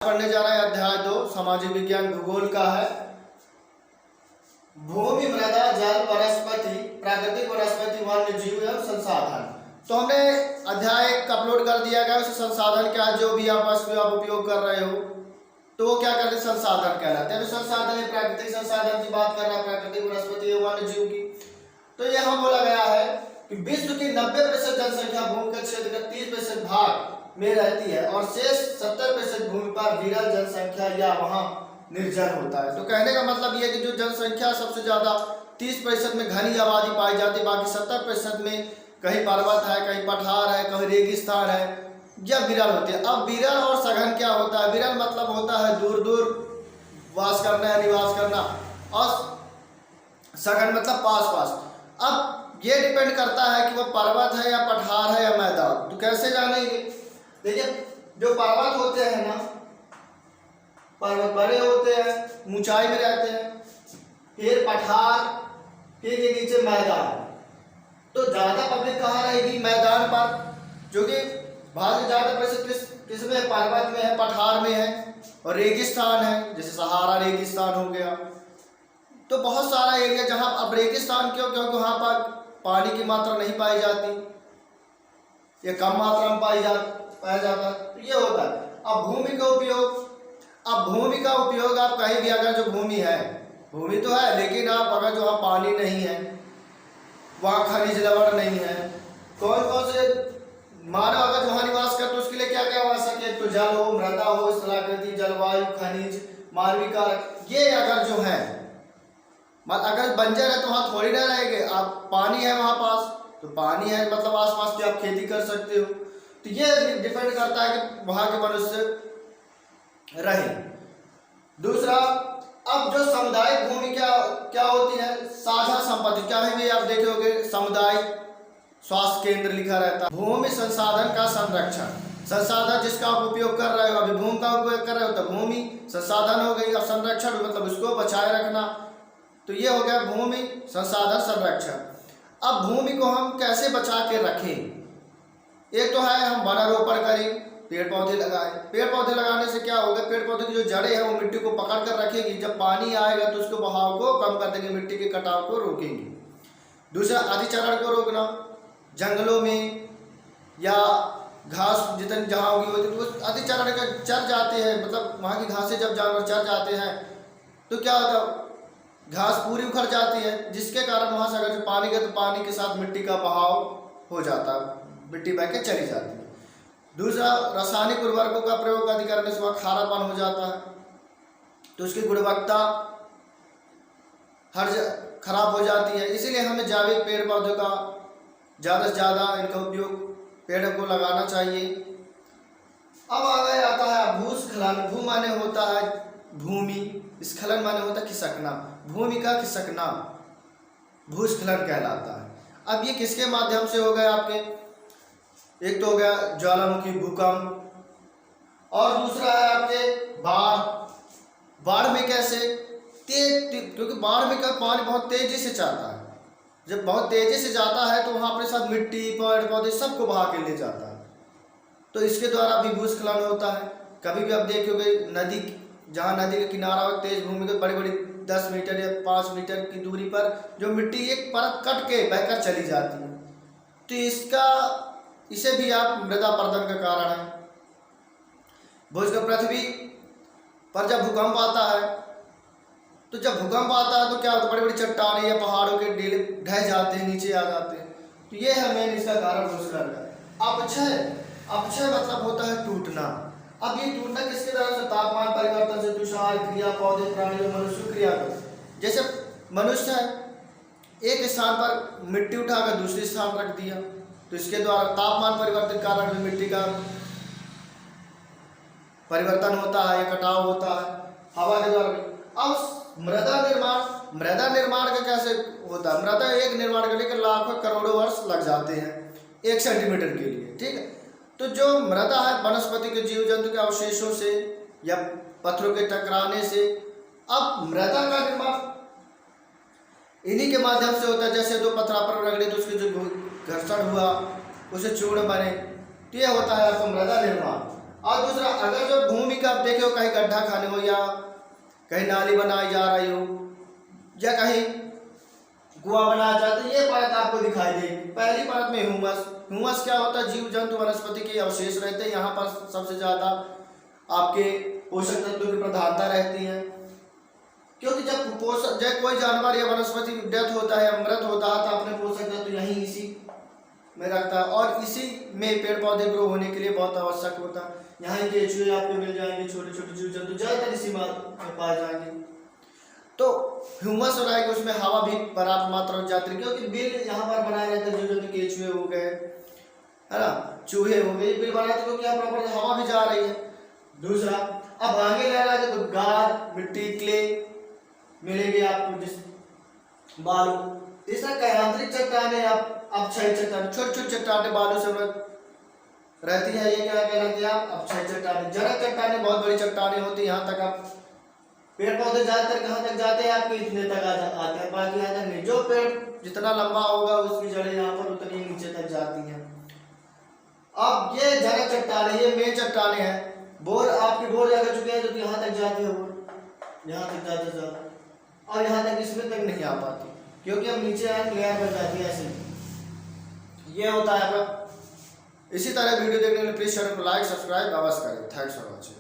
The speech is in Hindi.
पढ़ने जा रहा है अध्याय 2 सामाजिक विज्ञान भूगोल का है। भूमि, मृदा, जल, वनस्पति, प्राकृतिक वनस्पति, वन्य जीव एवं संसाधन। तो हमने अध्याय 1 अपलोड कर दिया गया। उसे संसाधन क्या है, जो भी आप उपयोग कर रहे हो तो वो क्या करते हैं, संसाधन कहलाते हैं। संसाधन प्राकृतिक संसाधन की बात कर रहा है, प्राकृतिक वनस्पति वन्य जीव की। तो यहाँ बोला गया है कि विश्व की 90% जनसंख्या भूमि के क्षेत्र का 30% भाग में रहती है और शेष 70% भूमि पर विरल जनसंख्या या वहां निर्जन होता है। तो कहने का मतलब ये है कि जो जनसंख्या सबसे ज्यादा 30% में घनी आबादी पाई जाती है, बाकी 70% में कहीं पर्वत है, कहीं पठार है, कहीं रेगिस्तान है या विरल होती है। अब विरल और सघन क्या होता है? विरल मतलब होता है दूर दूर वास करना या निवास करना, और सघन मतलब पास पास। अब ये डिपेंड करता है कि वो पर्वत है या पठार है या मैदान। तो कैसे जानेंगे? देखिए, जो पर्वत होते हैं ना, पर्वत बड़े होते हैं, ऊंचाई में रहते हैं, फिर पठार, फिर ये नीचे मैदान। तो ज्यादा पब्लिक कहाँ रहेगी? मैदान पर, जो कि भारत में ज्यादा प्रतिशत किसमें? पर्वत में है, पठार में है, और रेगिस्तान है, जैसे सहारा रेगिस्तान हो गया। तो बहुत सारा एरिया जहां, अब रेगिस्तान क्यों? क्योंकि वहां पर पानी की मात्रा नहीं पाई जाती, ये कम मात्रा में पाया जाता है। तो ये होता है। अब भूमि का उपयोग, अब भूमि का उपयोग आप कहीं भी, अगर जो भूमि है, भूमि तो है, लेकिन आप अगर जो पानी नहीं है, वहाँ खनिज लवण नहीं है, कौन कौन से मानव अगर वहाँ निवास कर, तो उसके लिए क्या क्या आवश्यक है? तो जल हो, मृदा हो, स्थलाकृति, जलवायु, खनिज, मानवीय कारक, ये अगर जो है, अगर बंजर है तो वहाँ थोड़ी ना रहेंगे। आप पानी है वहाँ पास, तो पानी है मतलब आसपास की आप खेती कर सकते हो। तो ये डिपेंड करता है कि वहाँ के मनुष्य रहे। दूसरा, अब जो सामुदायिक भूमि क्या होती है? साझा संपत्ति। क्या है? आप देखोगे सामुदायिक स्वास्थ्य केंद्र लिखा रहता है। भूमि संसाधन का संरक्षण, संसाधन जिसका आप उपयोग कर रहे हो, अभी भूमि का उपयोग कर रहे हो तो भूमि संसाधन हो गई। अब संरक्षण मतलब उसको बचाए रखना, तो ये हो गया भूमि संसाधन संरक्षण। अब भूमि को हम कैसे बचा के रखें? एक तो है हम वनारोपण करें, पेड़ पौधे लगाएं। पेड़ पौधे लगाने से क्या होगा? पेड़ पौधे की जो जड़ें हैं वो मिट्टी को पकड़ कर रखेगी। जब पानी आएगा तो उसके बहाव को कम कर देंगे, मिट्टी के कटाव को रोकेंगे। दूसरा, अधिचरण को रोकना। जंगलों में या घास जितनी जहाँ होगी होती है तो अधिचरण का चर जाते हैं, मतलब वहाँ की घासें जब जानवर चर जाते हैं तो क्या होता है? घास पूरी उखड़ जाती है, जिसके कारण वहाँ से अगर जो पानी गया तो पानी के साथ मिट्टी का बहाव हो जाता है, मिट्टी बह के चली जाती है। दूसरा, रासायनिक उर्वरकों का प्रयोग अधिक करने से वह खारापन हो जाता है, तो उसकी गुणवत्ता खराब हो जाती है। इसीलिए हमें जैविक पेड़ पौधों का ज़्यादा से ज़्यादा इनका उपयोग, पेड़ को लगाना चाहिए। अब आगे आता है भूस्खलन। भू माने होता है भूमि, स्खलन माने होता है खिसकना। भूमि का खिसकना भूस्खलन कहलाता है। अब ये किसके माध्यम से हो गया आपके? एक तो हो गया ज्वालामुखी, भूकंप, और दूसरा है आपके बाढ़। बाढ़ में कैसे? क्योंकि बाढ़ में का पानी बहुत तेजी से जाता है। जब बहुत तेजी से जाता है तो वहाँ अपने साथ मिट्टी, पेड़ पौधे सबको बहा के ले जाता है, तो इसके द्वारा भी भूस्खलन होता है। कभी भी आप देखोगे नदी, जहाँ नदी का किनारा हो, तेज भूमि के बड़ी बड़ी 10 मीटर या 5 मीटर की दूरी पर जो मिट्टी एक परत कट के बहकर चली जाती है, तो इसे भी आप मृदा अपरदन का कारण है। भूस्खलन पृथ्वी पर जब भूकंप आता है, तो जब भूकंप आता है तो क्या होता है? बड़ी बड़ी चट्टानें या पहाड़ों के ढेले ढह जाते हैं, नीचे आ जाते हैं। तो ये है मेन इसका कारण भूस्खलन का। अपक्षय मतलब होता है टूटना। अब ये टूटना किसके तरह से? तापमान परिवर्तन से, तुषार क्रिया, पौधे, प्राणी, मनुष्य क्रिया को। जैसे मनुष्य है, एक स्थान पर मिट्टी उठाकर दूसरे स्थान रख दिया, तो इसके द्वारा तापमान परिवर्तन के कारण भी मिट्टी का परिवर्तन होता है, कटाव होता है हवा के द्वारा भी। अब मृदा निर्माण का कैसे होता है? मृदा एक निर्माण के लिए लाखों करोड़ों वर्ष लग जाते हैं 1 सेंटीमीटर के लिए, ठीक है। तो जो मृदा है वनस्पति के, जीव जंतु के अवशेषों से या पत्थरों के टकराने से। अब मृदा का निर्माण इन्हीं के माध्यम से होता है। जैसे दो पत्थर पर रगड़े तो उसके जो घर्षण हुआ उसे चूर्ण बने, तो यह होता है आपका मृदा निर्माण। और दूसरा, अगर जो भूमि का आप देखे हो कहीं गड्ढा खाने हो या कहीं नाली बनाई जा रही हो या कहीं कुआं बनाया जाता है, ये परत आपको दिखाई देगी। पहली परत में ह्यूमस। ह्यूमस क्या होता है? जीव जंतु वनस्पति के अवशेष रहते हैं, यहाँ पर सबसे ज्यादा आपके पोषक तत्वों की प्रधानता रहती है, क्योंकि जब पोषक जब कोई जानवर या वनस्पति डेथ होता है, मृत होता है, तो अपने पोषक तत्व यहीं इसी में रखता है और इसी में पेड़ पौधे ग्रो होने के लिए बहुत आवश्यक होता है। यहाँ केंचुए आपको मिल जाएंगे, छोटे छोटे जीव जंतु ज्यादातर इसी में पाए जाएंगे। तो ह्यूमस हो रहा है कि उसमें हवा भी पर्याप्त मात्रा में जाती है, क्योंकि बिल यहाँ पर बनाए रहते हैं। जीव जंतु केंचुए हो गए, है ना, चूहे हो गए, बिल बनाते क्योंकि यहाँ प्रॉपर हवा भी जा रही है। दूसरा, अब आगे ले रहा है तो गाद, मिट्टी, क्ले मिलेगी आपको, जिस बालू। तीसरा, कायांतरिक चट्टानें, अपक्षय चट्टानें, छोटी छोटी चट्टानें बालू से रहती है, ये क्या कहलाती है? अपक्षय चट्टानें। जड़क चट्टानें बहुत बड़ी चट्टानें होती है, यहाँ तक आप पेड़ पौधे ज्यादातर कहाँ तक जाते हैं? आपके इतने तक आते हैं, बाकी यहाँ तक नहीं। जो पेड़ जितना लंबा होगा उसकी जड़ें यहाँ पर उतनी नीचे तक जाती हैं। अब ये जड़क चट्टानें, ये मेन चट्टानें हैं। बोर आपकी बोर जा चुके हैं, जो यहाँ तक जाती है, बोर यहाँ तक जाते जाते और यहाँ तक इसमें तक नहीं आ पाती, क्योंकि हम नीचे आए लेयर बन जाती है ऐसे। ये होता है आपका। इसी तरह वीडियो देखने के लिए प्लीज चैनल को लाइक सब्सक्राइब अवश्य करें। Thanks for watching.